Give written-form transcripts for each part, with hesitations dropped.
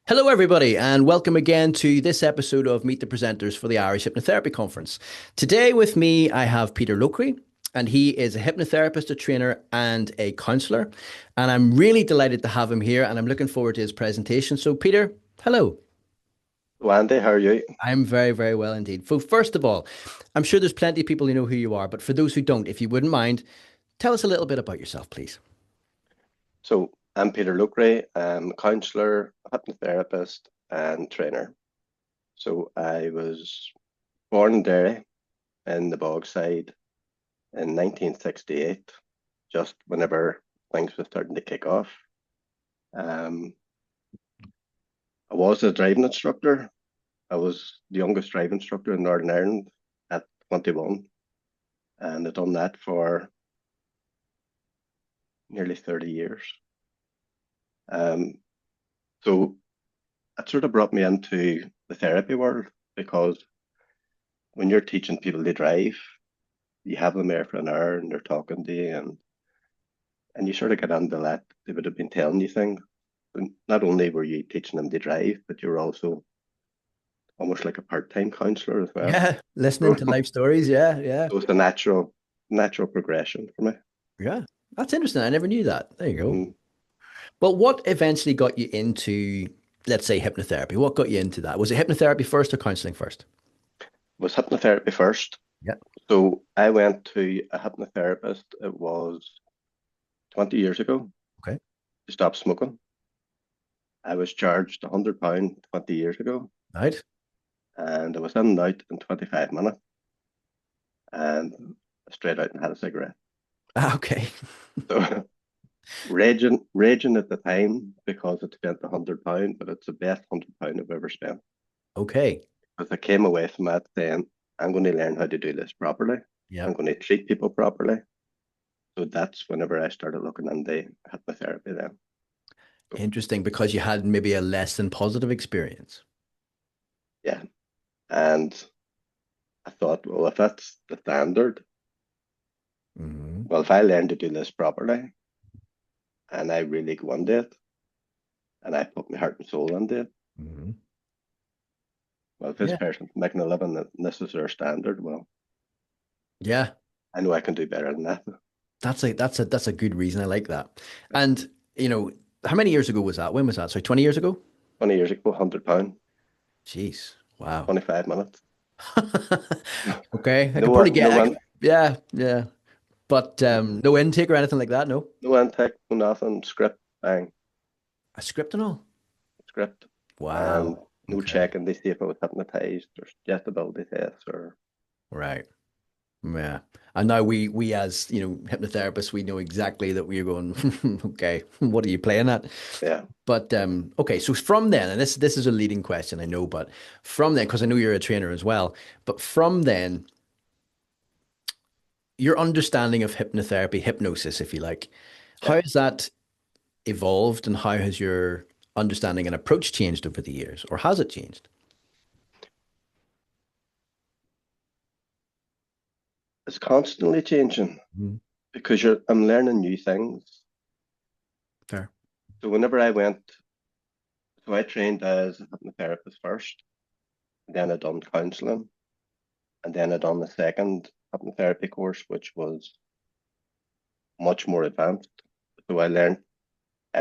Hello, everybody, and welcome again to this episode of Meet the Presenters for the Irish Hypnotherapy Conference. Today, with me, I have Peter Loughrey, and he is a hypnotherapist, a trainer, and a counselor. And I'm really delighted to have him here, and I'm looking forward to his presentation. So, Peter, hello. Andy, how are you? I'm very, very well indeed. So, first of all, I'm sure there's plenty of people who know who you are, but for those who don't, if you wouldn't mind, tell us a little bit about yourself, please. So, I'm Peter Loughrey. I'm a counsellor, hypnotherapist, and trainer. So, I was born in Derry in the Bogside in 1968, just whenever things were starting to kick off. Um, I was a driving instructor. I was the youngest driving instructor in Northern Ireland at 21, and I've done that for nearly 30 years. Um, so, it sort of brought me into the therapy world because when you're teaching people to drive, you have them there for an hour and they're talking to you and you sort of get into that. They would have been telling you things. And not only were you teaching them to drive, but you were also almost like a part-time counselor as well. Yeah, listening So to life stories. Yeah, yeah, it was a natural progression for me. yeah. That's interesting. I never knew that. There you go. Mm. Well, what eventually got you into, let's say, hypnotherapy? What got you into that? Was it hypnotherapy first or counseling first? Was hypnotherapy first. Yeah. So I went to a hypnotherapist. It was 20 years ago Okay. to stop smoking. I was charged £100 20 years ago, Right. and I was in and out in 25 minutes, and straight out and had a cigarette. Ah, okay. So raging at the time because I spent £100, but it's the best £100 I've ever spent. Okay. Because I came away from that saying, I'm going to learn how to do this properly. I'm Yep. going to treat people properly. So that's whenever I started looking into hypnotherapy then. So, Interesting because you had maybe a less than positive experience. yeah. And I thought, well, if that's the standard, Hmm. well, if I learn to do this properly and I really go into it and I put my heart and soul into it, Hmm. well, if this Yeah. person's making a living and this is their standard, well, Yeah. I know I can do better than that. That's a good reason. I like that. And you know, how many years ago was that? When was that? Sorry, 20 years ago? 20 years ago, £100, Jeez. Wow. 25 minutes. Okay. I No could probably one, no get, I could, one, yeah, yeah. But no intake or anything like that, no. no intake, no nothing, script, bang, A script and all. script. And Wow. no Okay. checking to see if I was hypnotized or suggestibility tests or, Right. Yeah. And now we as, hypnotherapists, we know exactly that we're going, okay, what are you playing at? yeah. But okay, so from then, and this is a leading question, I know, but from then, because I know you're a trainer as well, but from then, your understanding of hypnotherapy, hypnosis, if you like, how Yeah. has that evolved and how has your understanding and approach changed over the years, or has it changed? It's constantly changing Mhm. because I'm learning new things. Fair. So so I trained as a hypnotherapist first, then I done counseling, and then I done the second hypnotherapy course, which was much more advanced. So I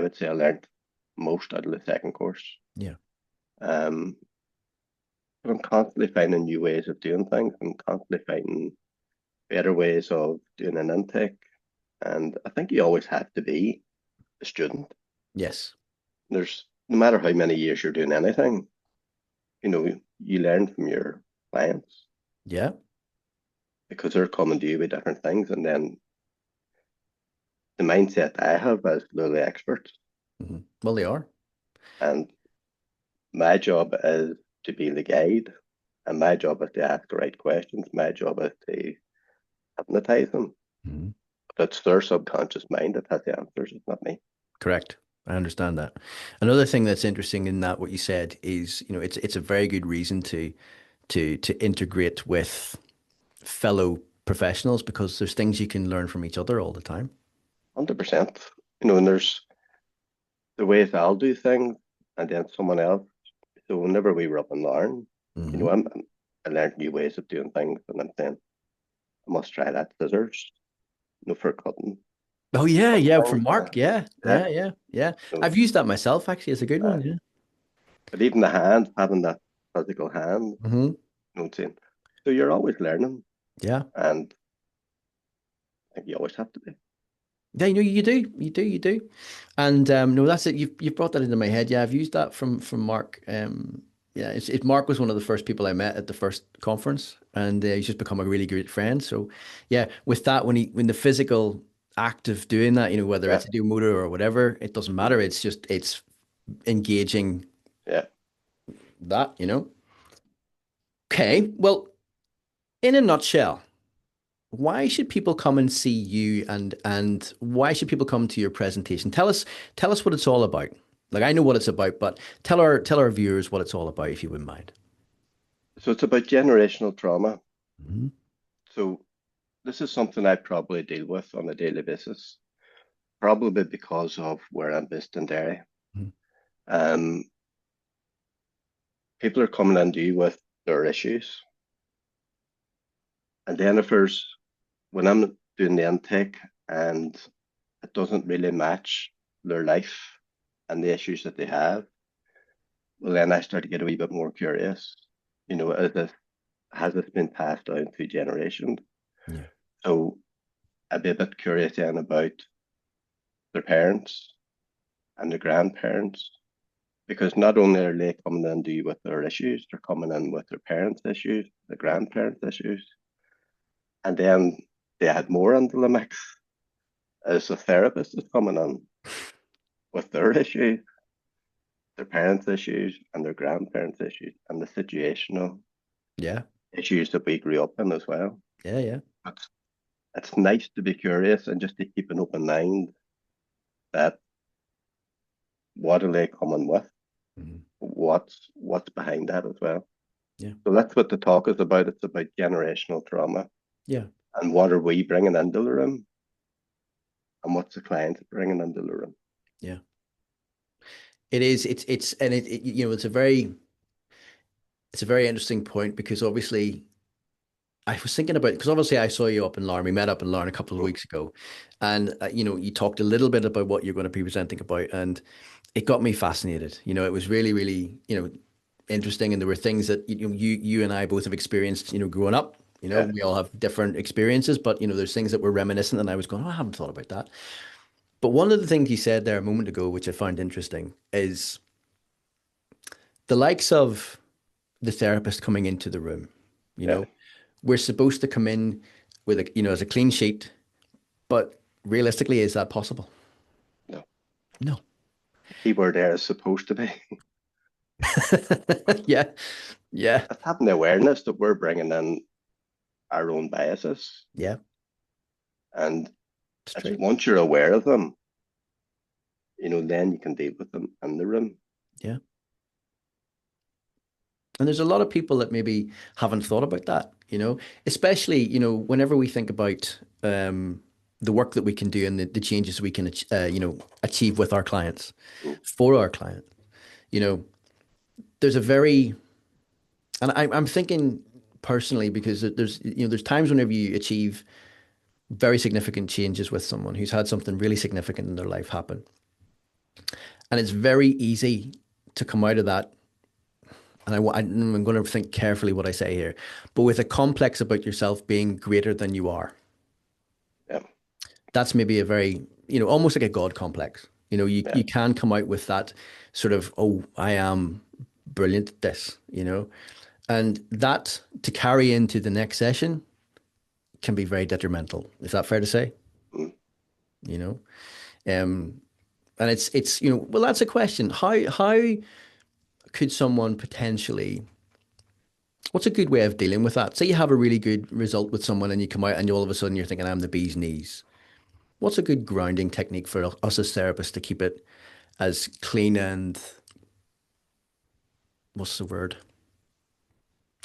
would say I learned most out of the second course. Yeah. Um, but I'm constantly finding new ways of doing things. I'm constantly finding better ways of doing an intake. And I think you always have to be a student. Yes. There's no matter how many years you're doing anything, you learn from your clients Yeah. because they're coming to you with different things. And then the mindset I have as they're the experts. Well, they are. And my job is to be the guide. And my job is to ask the right questions. My job is to hypnotize them. Mhm. But it's their subconscious mind that has the answers. It's not me. Correct. I understand that. Another thing that's interesting in that what you said is, it's a very good reason to integrate with fellow professionals because there's things you can learn from each other all the time. 100%. And there's the ways I'll do things. and then someone else. So whenever we were up in Larne, Hmm. I learned new ways of doing things, and I'm saying I must try that scissors, for cutting, Oh yeah, cutting yeah, things. from Mark. Yeah, Yeah. yeah, yeah, yeah. So, I've used that myself actually. It's a good one. Yeah. but even the hand, having that physical hand, Hmm. saying. So you're always learning, Yeah. and I think you always have to be. Yeah, you do. And no, that's it. You've brought that into my head. Yeah, I've used that from Mark. Yeah, Mark was one of the first people I met at the first conference, and he's just become a really great friend. So, yeah, with that, when the physical act of doing that, whether Yeah. it's a do motor or whatever, it doesn't matter. Mhm. It's engaging Yeah. that. Okay, well, in a nutshell. Why should people come and see you and why should people come to your presentation? Tell us what it's all about. Like I know what it's about, but tell our viewers what it's all about if you wouldn't mind. So it's about generational trauma. Hmm. So this is something I probably deal with on a daily basis, probably because of where I'm based in Derry. Um, People are coming into you with their issues, and then if there's when I'm doing the intake and it doesn't really match their life and the issues that they have, well, then I start to get a wee bit more curious. Has this been passed down through generations? Yeah. So I'd be a bit curious then about their parents and their grandparents, because not only are they coming in to you with their issues, they're coming in with their parents' issues, the grandparents' issues, and then they had more into the mix as a therapist is coming in with their issues, their parents' issues, and their grandparents' issues, and the situational Yeah. issues that we grew up in as well. Yeah. Yeah. It's, it's nice to be curious and just to keep an open mind that what are they coming with? Mhm. What's behind that as well? Yeah. So that's what the talk is about. It's about generational trauma Yeah. and what are we bringing into the room and what's the client bringing into the room. Yeah. It is. It's and it's a very interesting point because obviously I was thinking about because obviously I saw you up in Larne. We met up in Larne a couple of Mm. weeks ago, and you talked a little bit about what you're going to be presenting about, and it got me fascinated. It was really, really, interesting, and there were things that you and I both have experienced. Growing up. Yeah. We all have different experiences, but there's things that were reminiscent, and I was going, oh, I haven't thought about that. But one of the things you said there a moment ago, which I found interesting, is the likes of the therapist coming into the room. You Yeah. know, we're supposed to come in with as a clean sheet, but realistically, is that possible? No. No. The key word there is supposed to be. Yeah, yeah, It's having the awareness that we're bringing in our own biases. yeah. And It's it's true. once you're aware of them, then you can deal with them in the room. Yeah. And there's a lot of people that maybe haven't thought about that, especially, whenever we think about the work that we can do and the changes we can, achieve with our clients, Mm. for our client, you know, there's a very, and I'm thinking personally because there's times whenever you achieve very significant changes with someone who's had something really significant in their life happen. And it's very easy to come out of that. And I'm going to think carefully what I say here, but with a complex about yourself being greater than you are. Yeah. That's maybe a very, almost like a God complex. Yeah. You can come out with that sort of, oh, I am brilliant at this. And that to carry into the next session can be very detrimental. Is that fair to say? Mm. You know, um, and it's well, that's a question. How could someone potentially? What's a good way of dealing with that? Say you have a really good result with someone, and you come out, and all of a sudden you're thinking, "I'm the bee's knees." What's a good grounding technique for us as therapists to keep it as clean and what's the word?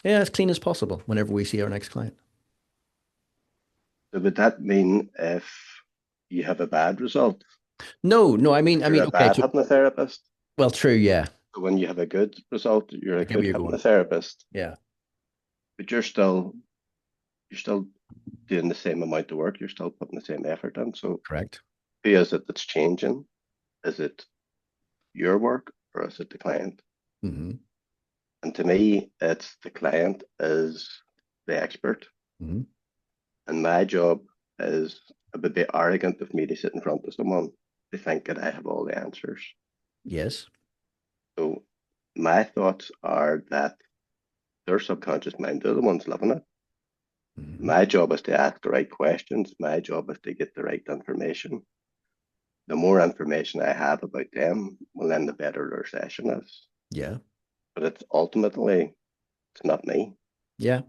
Yeah, as clean as possible whenever we see our next client. So would that mean if you have a bad result, No, no, I that mean, you're a okay, bad hypnotherapist? well, true, yeah. So when you have a good result, you're I a get where good you're going. hypnotherapist, Yeah, but you're still doing the same amount of work. You're still putting the same effort in. So correct. who is it that's changing? Is it your work or is it the client? Hmm. And to me, it's the client is the expert. Hmm. And my job is a bit arrogant of me to sit in front of someone to think that I have all the answers. Yes. So my thoughts are that their subconscious mind, they're the ones living it. Hmm. My job is to ask the right questions. My job is to get the right information. The more information I have about them, well, then the better their session is. Yeah. But it's ultimately, it's not me. Yeah.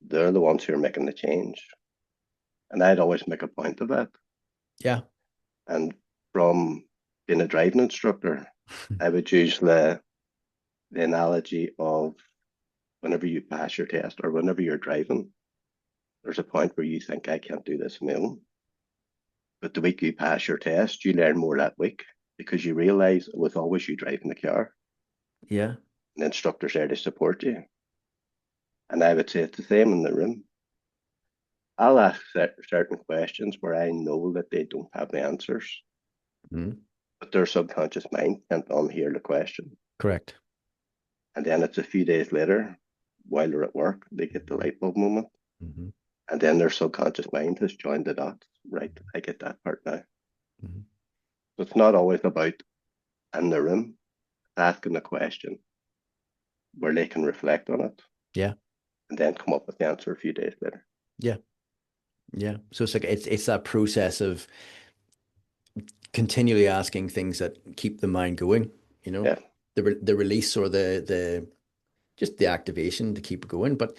They're the ones who are making the change. And I'd always make a point of that. Yeah. And from being a driving instructor, I would use the analogy of whenever you pass your test or whenever you're driving, there's a point where you think, I can't do this on my own. But the week you pass your test, you learn more that week because you realize it was always you driving the car. Yeah. And the instructor's there to support you. And I would say it's the same in the room. I'll ask certain questions where I know that they don't have the answers, Hmm. but their subconscious mind can't unhear the question. Correct. And then it's a few days later, while they're at work, they get the light bulb moment. Hmm. And then their subconscious mind has joined the dots. Right, I get that part now. Hmm. So it's not always about in the room asking the question where they can reflect on it Yeah. and then come up with the answer a few days later. Yeah. Yeah. So it's like it's that process of continually asking things that keep the mind going, you know, Yeah. the release or the just the activation to keep it going. But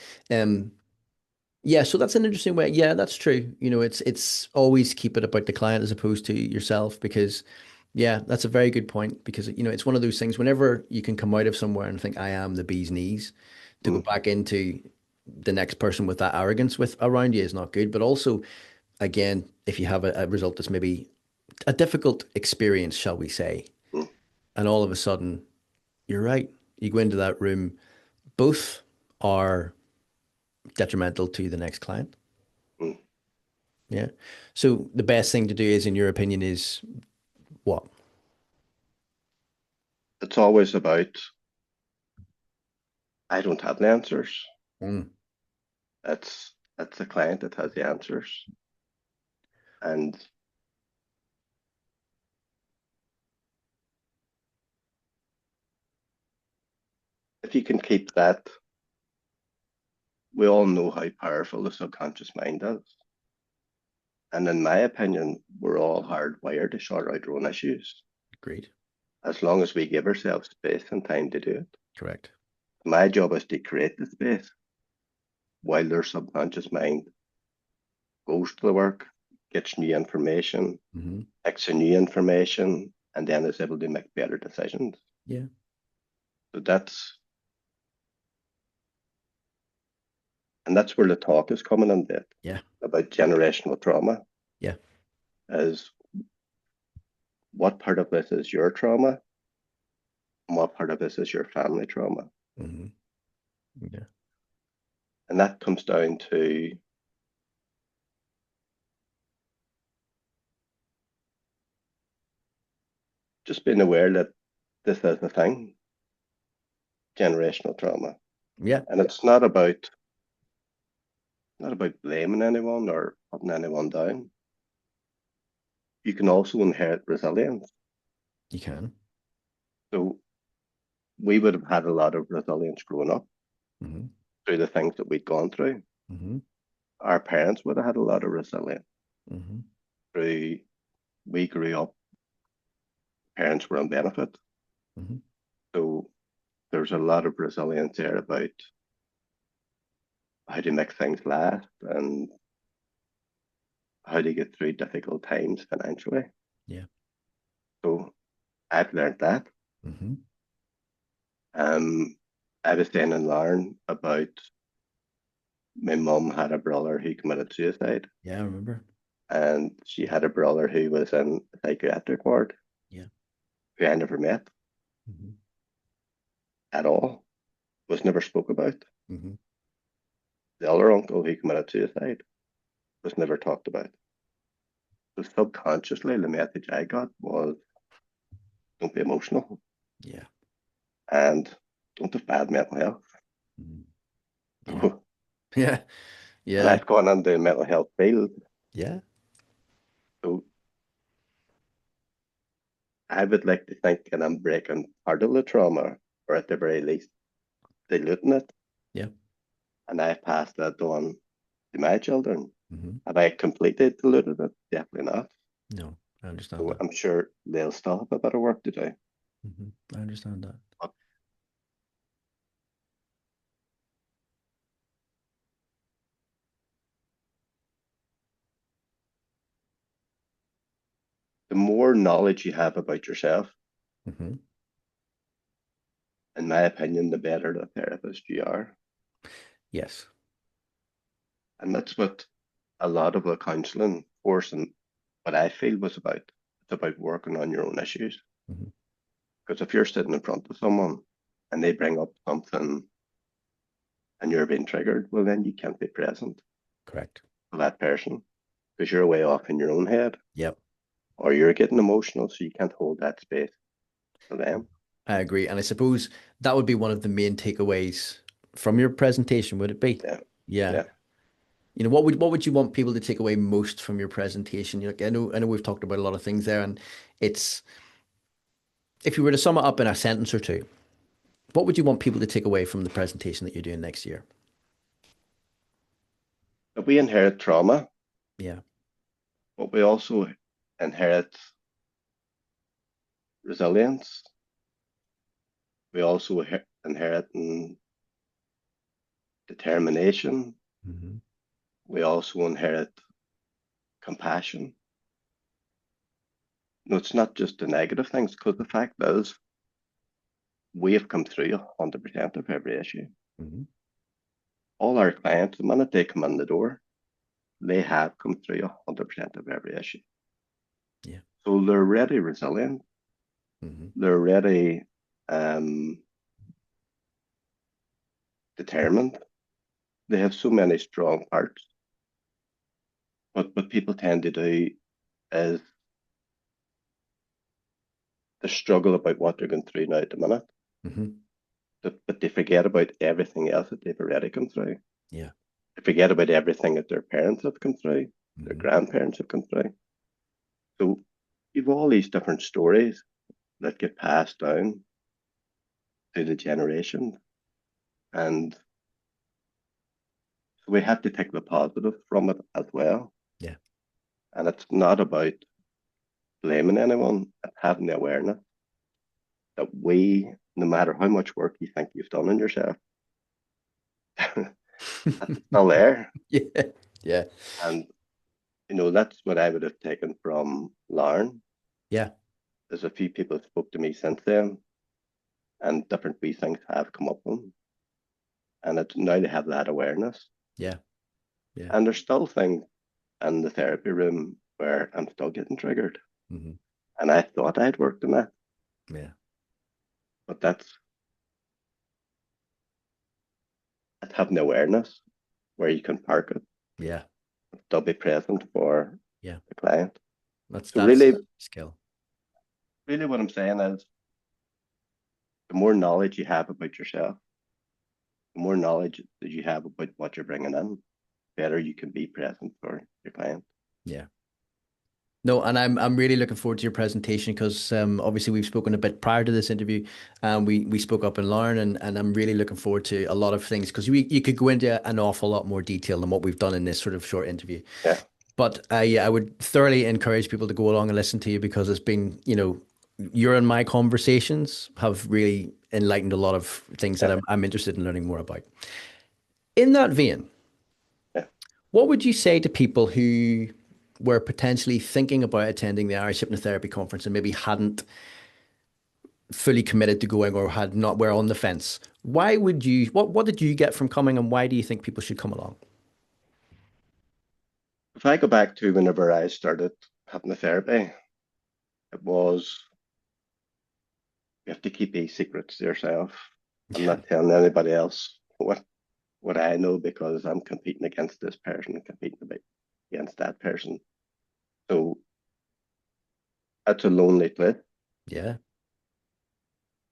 yeah, so that's an interesting way. Yeah, that's true. You know, it's always keep it about the client as opposed to yourself because yeah, that's a very good point because you know, it's one of those things whenever you can come out of somewhere and think I am the bee's knees, to go Mm, back into the next person with that arrogance with around you is not good. But also, again, if you have a result that's maybe a difficult experience, shall we say, mm, and all of a sudden you're right. You go into that room, both are detrimental to the next client. mm. Yeah. So the best thing to do is, in your opinion, is what? It's always about, I don't have the answers. Mm. It's the client that has the answers. And if you can keep that, we all know how powerful the subconscious mind is. And in my opinion, we're all hardwired to sort out our own issues Great. as long as we give ourselves space and time to do it. Correct. My job is to create the space while their subconscious mind goes to the work, gets new information, Hmm. picks a new information, and then is able to make better decisions. Yeah. So that's where the talk is coming in bit Yeah. about generational trauma Yeah. is what part of this is your trauma and what part of this is your family trauma. Hmm. Yeah. And that comes down to just being aware that this is a thing, generational trauma. Yeah. And it's not about blaming anyone or putting anyone down. You can also inherit resilience. You can. So we would have had a lot of resilience growing up Hmm. through the things that we'd gone through. Hmm. Our parents would have had a lot of resilience Hmm. through we grew up, parents were on benefit. Hmm. So there's a lot of resilience there about how to make things last and how to get through difficult times financially. Yeah. So I've learned that. Hmm. Um, I was saying in Larne about my mum had a brother who committed suicide, Yeah. I remember. and she had a brother who was in a psychiatric ward Yeah. who I never met. Hmm. at all, was never spoke about. Hmm. The other uncle who committed suicide was never talked about. So subconsciously, the message I got was don't be emotional Yeah. and don't have bad mental health. Mhm. Yeah. Yeah. And Yeah. I've gone into the mental health field. Yeah. So I would like to think that I'm breaking part of the trauma, or at the very least, diluting it. Yeah. And I passed that on to my children. Hmm. Have I completely diluted it? Definitely not. No, I understand So that. I'm sure they'll still have a bit of work to do. I understand that. But the more knowledge you have about yourself, Hmm. in my opinion, the better the therapist you are. Yes. And that's what a lot of the counselling course and what I feel was about. It's about working on your own issues. Hmm. Because if you're sitting in front of someone and they bring up something and you're being triggered, well, then you can't be present Correct. for that person because you're way off in your own head Yep. or you're getting emotional, so you can't hold that space for them. I agree. And I suppose that would be one of the main takeaways from your presentation, would it be? Yeah, Yeah. yeah. What would you want people to take away most from your presentation? Like, I know we've talked about a lot of things there, and it's if you were to sum it up in a sentence or two, what would you want people to take away from the presentation that you're doing next year? But we inherit trauma, Yeah. but we also inherit resilience. We also inherit determination. Hmm. We also inherit compassion. No, it's not just the negative things, because the fact is, we have come through 100% of every issue. Hmm. All our clients, the minute they come in the door, they have come through 100% of every issue. Yeah. So they're really resilient. Hmm. They're really um, determined. They have so many strong parts. But what people tend to do is they struggle about what they're going through now at the minute, Hmm. but they forget about everything else that they've already come through. Yeah. They forget about everything that their parents have come through, their Hmm. grandparents have come through. So you've all these different stories that get passed down through the generation. And so we have to take the positive from it as well. Yeah. And it's not about blaming anyone, it's having the awareness that we, no matter how much work you think you've done on yourself, that's still there. Yeah. Yeah. And that's what I would have taken from Lauren. Yeah. There's a few people that spoke to me since then, and different wee things have come up with them. And it's now they have that awareness. Yeah. Yeah. And there's still things in the therapy room where I'm still getting triggered. Hmm. And I thought I'd worked on that, Yeah. but that's having awareness where you can park it, Yeah. still be present for Yeah. the client. That's So that's really, a skill. really what I'm saying is the more knowledge you have about yourself, the more knowledge that you have about what you're bringing in, better you can be present for your client. Yeah. No, and I'm really looking forward to your presentation because obviously we've spoken a bit prior to this interview, and we spoke up in Lauren, and I'm really looking forward to a lot of things because you could go into an awful lot more detail than what we've done in this sort of short interview. Yeah, But I would thoroughly encourage people to go along and listen to you because it's been, your and my conversations have really enlightened a lot of things that yeah, I'm interested in learning more about. In that vein, yeah. what would you say to people who were potentially thinking about attending the Irish Hypnotherapy Conference and maybe hadn't fully committed to going or had not were on the fence? What did you get from coming and why do you think people should come along? If I go back to whenever I started hypnotherapy, it was you have to keep these secrets to yourself. I'm Yeah. not telling anybody else what I know because I'm competing against this person and competing against that person. So that's a lonely place. Yeah.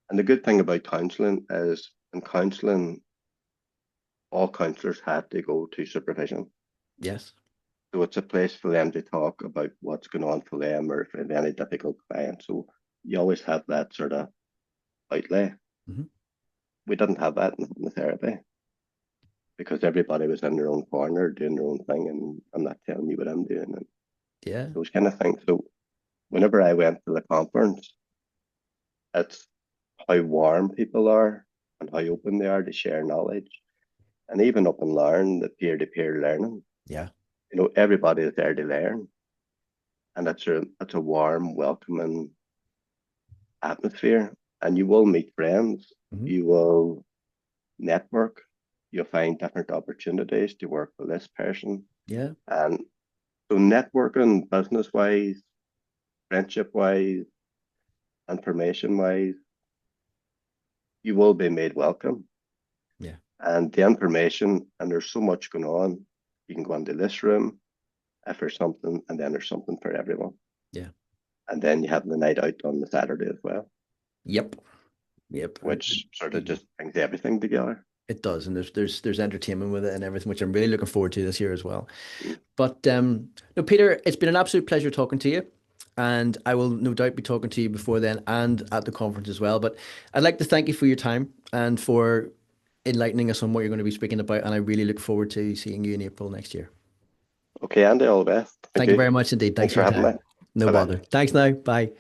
And the good thing about counselling is in counselling, all counsellors have to go to supervision. Yes. So it's a place for them to talk about what's going on for them or if they have any difficult clients. So you always have that sort of outlay. Hmm. We didn't have that in the therapy because everybody was in their own corner doing their own thing, and I'm not telling you what I'm doing and Yeah. those kind of things. So whenever I went to the conference, it's how warm people are and how open they are to share knowledge. And even up and learn the peer-to-peer learning. Yeah. Everybody is there to learn, and it's a warm, welcoming atmosphere. And you will meet friends, Hmm. you will network, you'll find different opportunities to work with this person. Yeah. And so networking, business wise, friendship wise, information wise, you will be made welcome. Yeah. And the information, and there's so much going on. You can go into this room if there's something, and then there's something for everyone. Yeah. And then you have the night out on the Saturday as well, Yep. Yep. which sort of You- just brings everything together. It does, and there's entertainment with it and everything, which I'm really looking forward to this year as well. Mm. But no, Peter, it's been an absolute pleasure talking to you, and I will no doubt be talking to you before then and at the conference as well. But I'd like to thank you for your time and for enlightening us on what you're going to be speaking about, and I really look forward to seeing you in April next year. Okay, Andy, all the best. Thank Thank you you. very much indeed. Thanks Thanks for for your having me. time. No Bye bye. bother. Thanks now. Bye.